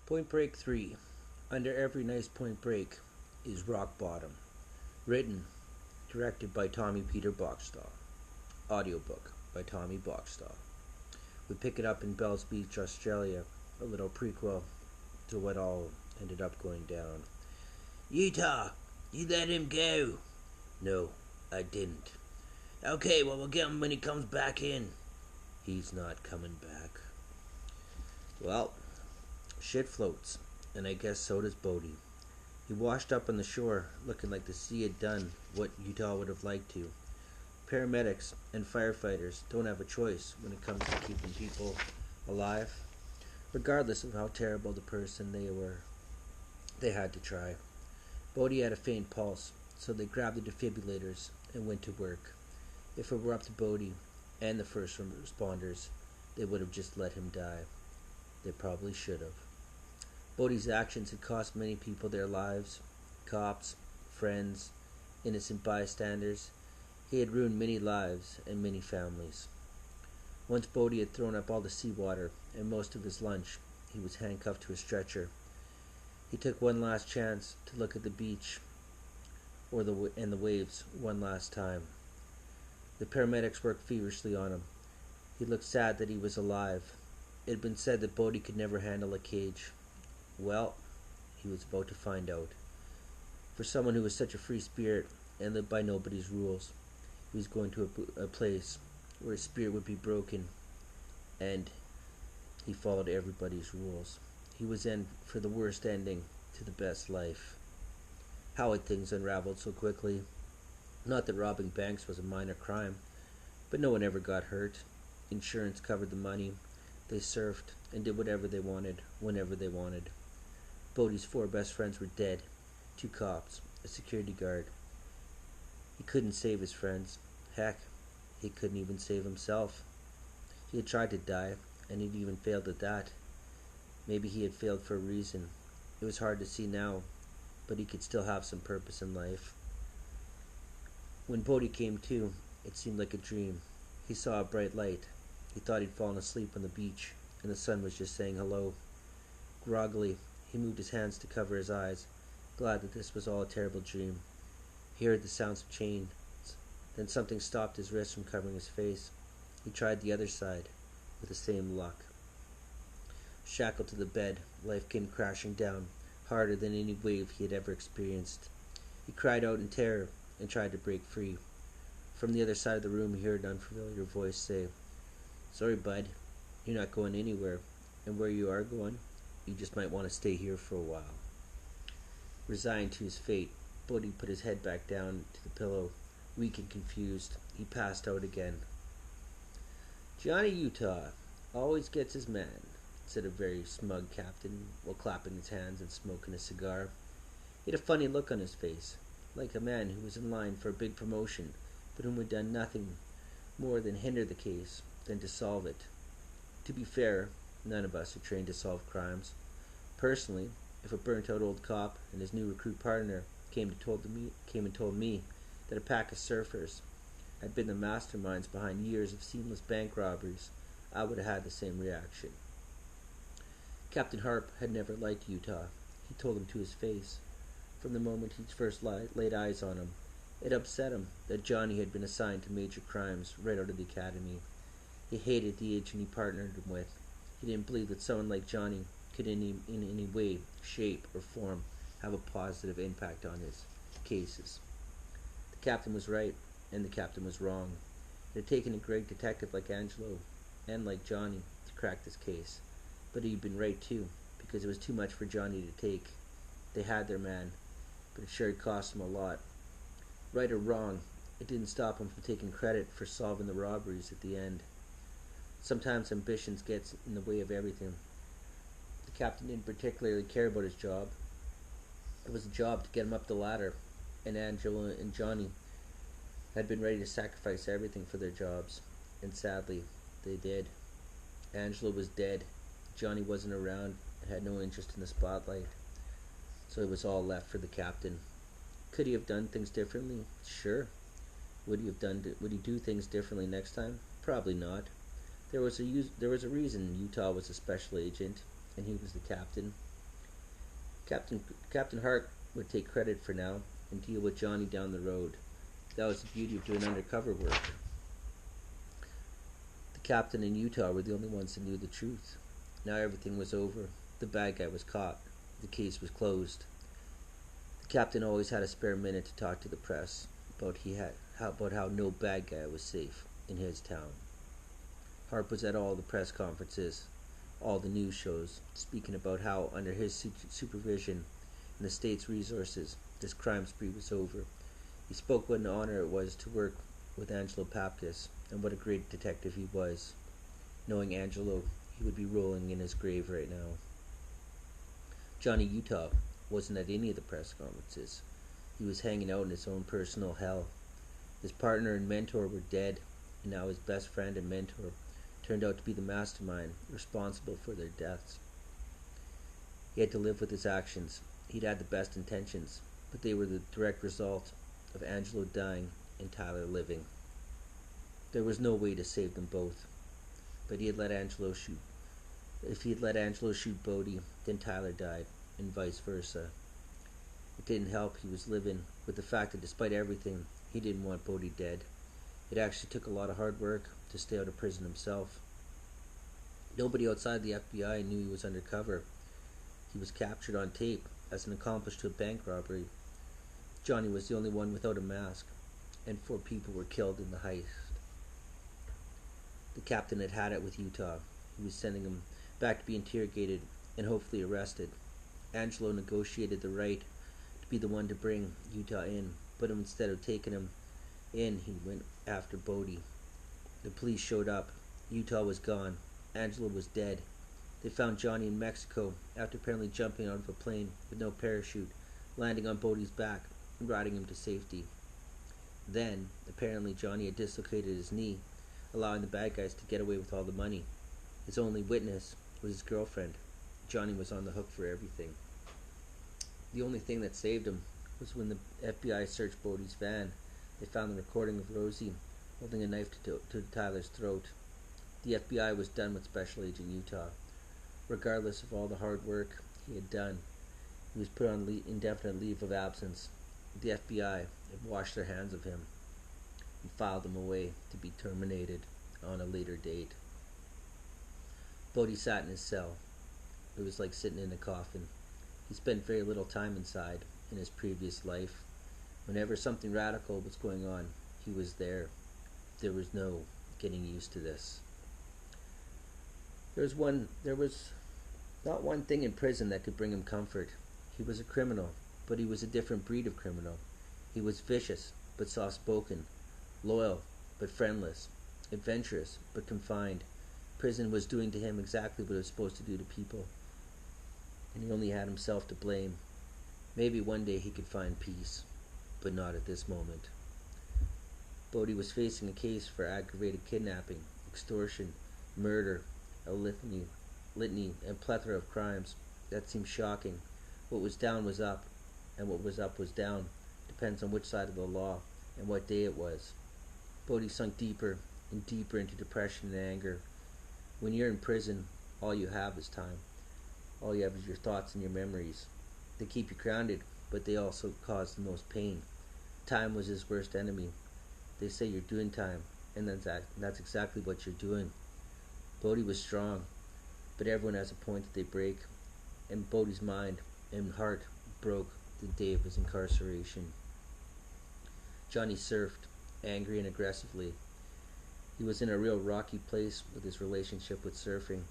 Point Break 3. Under every nice point break is rock bottom. Written, directed by Tommy Peter Boxstall. Audiobook by Tommy Boxstall. We pick it up in Bells Beach, Australia, a little prequel to what all ended up going down. Utah, you let him go. No, I didn't. Okay, well, we'll get him when he comes back in. He's not coming back. Well, shit floats, and I guess so does Bodie. He washed up on the shore, looking like the sea had done what Utah would have liked to. Paramedics and firefighters don't have a choice when it comes to keeping people alive, regardless of how terrible the person they were. They had to try. Bodie had a faint pulse, so they grabbed the defibrillators and went to work. If it were up to Bodie and the first responders, they would have just let him die. They probably should have. Bodie's actions had cost many people their lives, cops, friends, innocent bystanders. He had ruined many lives and many families. Once Bodie had thrown up all the seawater and most of his lunch, he was handcuffed to a stretcher. He took one last chance to look at the beach and the waves one last time. The paramedics worked feverishly on him. He looked sad that he was alive. It had been said that Bodie could never handle a cage. Well, he was about to find out. For someone who was such a free spirit and lived by nobody's rules, he was going to a place where his spirit would be broken, and he followed everybody's rules. He was in for the worst ending to the best life. How had things unraveled so quickly? Not that robbing banks was a minor crime, but no one ever got hurt. Insurance covered the money. They surfed and did whatever they wanted, whenever they wanted. Bodie's 4 best friends were dead. 2 cops, a security guard. He couldn't save his friends. Heck, he couldn't even save himself. He had tried to die, and he'd even failed at that. Maybe he had failed for a reason. It was hard to see now, but he could still have some purpose in life. When Bodie came to, it seemed like a dream. He saw a bright light. He thought he'd fallen asleep on the beach, and the sun was just saying hello. Groggily, he moved his hands to cover his eyes, glad that this was all a terrible dream. He heard the sounds of chains. Then something stopped his wrist from covering his face. He tried the other side, with the same luck. Shackled to the bed, life came crashing down, harder than any wave he had ever experienced. He cried out in terror and tried to break free. From the other side of the room he heard an unfamiliar voice say, "Sorry, bud, you're not going anywhere, and where you are going, you just might want to stay here for a while." Resigned to his fate, Bodie put his head back down to the pillow. Weak and confused, he passed out again. "Johnny Utah always gets his man," said a very smug captain while clapping his hands and smoking a cigar. He had a funny look on his face, like a man who was in line for a big promotion, but whom had done nothing more than hinder the case than to solve it. To be fair, none of us are trained to solve crimes. Personally, if a burnt-out old cop and his new recruit partner came and told me that a pack of surfers had been the masterminds behind years of seamless bank robberies, I would have had the same reaction. Captain Harp had never liked Utah. He told him to his face. From the moment he first laid eyes on him, it upset him that Johnny had been assigned to major crimes right out of the academy. He hated the agent he partnered him with. He didn't believe that someone like Johnny could in any way, shape, or form have a positive impact on his cases. The captain was right, and the captain was wrong. It had taken a great detective like Angelo, and like Johnny, to crack this case. But he'd been right too, because it was too much for Johnny to take. They had their man, but it sure had cost him a lot. Right or wrong, it didn't stop him from taking credit for solving the robberies at the end. Sometimes ambitions gets in the way of everything. The captain didn't particularly care about his job. It was a job to get him up the ladder, and Angela and Johnny had been ready to sacrifice everything for their jobs, and sadly, they did. Angela was dead. Johnny wasn't around and had no interest in the spotlight, so it was all left for the captain. Could he have done things differently? Sure. Would he do things differently next time? Probably not. There was a reason Utah was a special agent, and he was the captain. Captain Captain Hart would take credit for now and deal with Johnny down the road. That was the beauty of doing undercover work. The captain and Utah were the only ones that knew the truth. Now everything was over. The bad guy was caught. The case was closed. The captain always had a spare minute to talk to the press about how no bad guy was safe in his town. Hart was at all the press conferences, all the news shows, speaking about how, under his supervision and the state's resources, this crime spree was over. He spoke what an honor it was to work with Angelo Papkis, and what a great detective he was. Knowing Angelo, he would be rolling in his grave right now. Johnny Utah wasn't at any of the press conferences. He was hanging out in his own personal hell. His partner and mentor were dead, and now his best friend and mentor turned out to be the mastermind responsible for their deaths. He had to live with his actions. He'd had the best intentions, but they were the direct result of Angelo dying and Tyler living. There was no way to save them both, but he had let Angelo shoot. If he had let Angelo shoot Bodie, then Tyler died, and vice versa. It didn't help he was living with the fact that despite everything, he didn't want Bodie dead. It actually took a lot of hard work to stay out of prison himself. Nobody outside the FBI knew he was undercover. He was captured on tape as an accomplice to a bank robbery. Johnny was the only one without a mask, and 4 people were killed in the heist. The captain had had it with Utah. He was sending him back to be interrogated and hopefully arrested. Angelo negotiated the right to be the one to bring Utah in, but instead of taking him in, he went after Bodie. The police showed up. Utah was gone. Angelo was dead. They found Johnny in Mexico after apparently jumping out of a plane with no parachute, landing on Bodie's back and riding him to safety. Then, apparently Johnny had dislocated his knee, allowing the bad guys to get away with all the money. His only witness was his girlfriend. Johnny was on the hook for everything. The only thing that saved him was when the FBI searched Bodie's van. They found the recording of Rosie holding a knife to Tyler's throat. The FBI was done with Special Agent Utah. Regardless of all the hard work he had done, he was put on indefinite leave of absence. The FBI had washed their hands of him and filed him away to be terminated on a later date. Bodie sat in his cell. It was like sitting in a coffin. He spent very little time inside in his previous life. Whenever something radical was going on, he was there. There was no getting used to this. There was not one thing in prison that could bring him comfort. He was a criminal, but he was a different breed of criminal. He was vicious, but soft-spoken, loyal, but friendless, adventurous, but confined. Prison was doing to him exactly what it was supposed to do to people, and he only had himself to blame. Maybe one day he could find peace, but not at this moment. Bodie was facing a case for aggravated kidnapping, extortion, murder, a litany and plethora of crimes. That seemed shocking. What was down was up, and what was up was down. Depends on which side of the law and what day it was. Bodie sunk deeper and deeper into depression and anger. When you're in prison, all you have is time. All you have is your thoughts and your memories. They keep you grounded, but they also cause the most pain. Time was his worst enemy. They say you're doing time, and that's exactly what you're doing. Bodie was strong, but everyone has a point that they break, and Bodie's mind and heart broke the day of his incarceration. Johnny surfed, angry and aggressively. He was in a real rocky place with his relationship with surfing.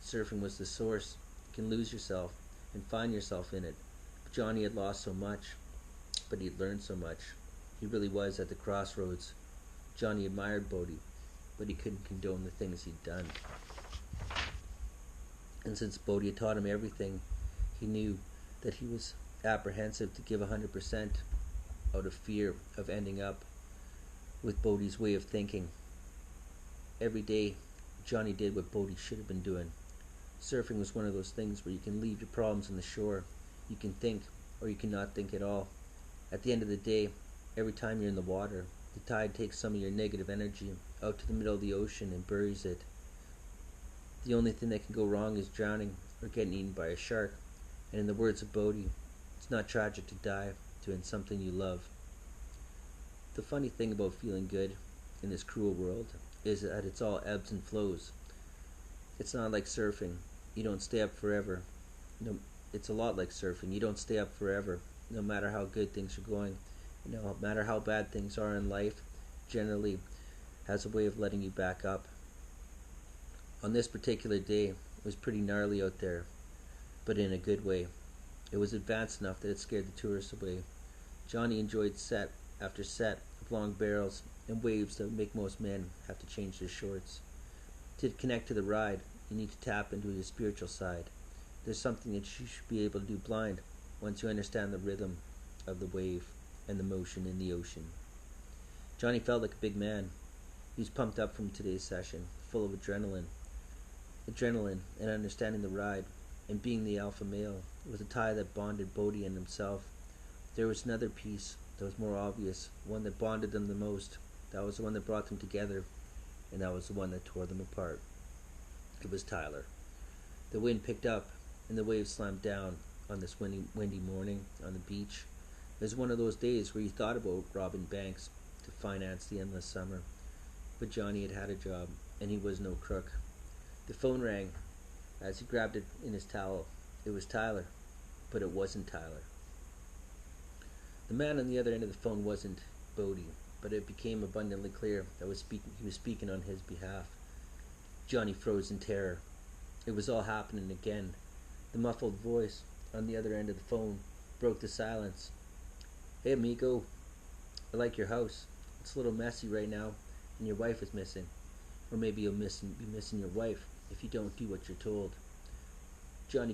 Surfing was the source. You can lose yourself and find yourself in it. But Johnny had lost so much, but he'd learned so much. He really was at the crossroads. Johnny admired Bodie, but he couldn't condone the things he'd done. And since Bodie had taught him everything, he knew that he was apprehensive to give 100% out of fear of ending up with Bodie's way of thinking. Every day, Johnny did what Bodie should have been doing. Surfing was one of those things where you can leave your problems on the shore. You can think, or you cannot think at all. At the end of the day, every time you're in the water, the tide takes some of your negative energy out to the middle of the ocean and buries it. The only thing that can go wrong is drowning or getting eaten by a shark. And in the words of Bodhi, it's not tragic to die to end something you love. The funny thing about feeling good in this cruel world is that it's all ebbs and flows. It's not like surfing. You don't stay up forever. No, it's a lot like surfing. You don't stay up forever, no matter how good things are going. No matter how bad things are in life, generally has a way of letting you back up. On this particular day, it was pretty gnarly out there, but in a good way. It was advanced enough that it scared the tourists away. Johnny enjoyed set after set of long barrels and waves that would make most men have to change their shorts. To connect to the ride, you need to tap into your spiritual side. There's something that you should be able to do blind once you understand the rhythm of the wave and the motion in the ocean. Johnny felt like a big man. He was pumped up from today's session, full of adrenaline. Adrenaline and understanding the ride and being the alpha male was a tie that bonded Bodhi and himself. There was another piece that was more obvious, one that bonded them the most. That was the one that brought them together, and that was the one that tore them apart. It was Tyler. The wind picked up, and the waves slammed down on this windy morning on the beach. It was one of those days where you thought about robbing banks to finance the endless summer. But Johnny had had a job, and he was no crook. The phone rang as he grabbed it in his towel. It was Tyler, but it wasn't Tyler. The man on the other end of the phone wasn't Bodhi, but it became abundantly clear that he was speaking on his behalf. Johnny froze in terror. It was all happening again. The muffled voice on the other end of the phone broke the silence. "Hey, amigo, I like your house. It's a little messy right now, and your wife is missing. Or maybe you'll be missing your wife if you don't do what you're told." Johnny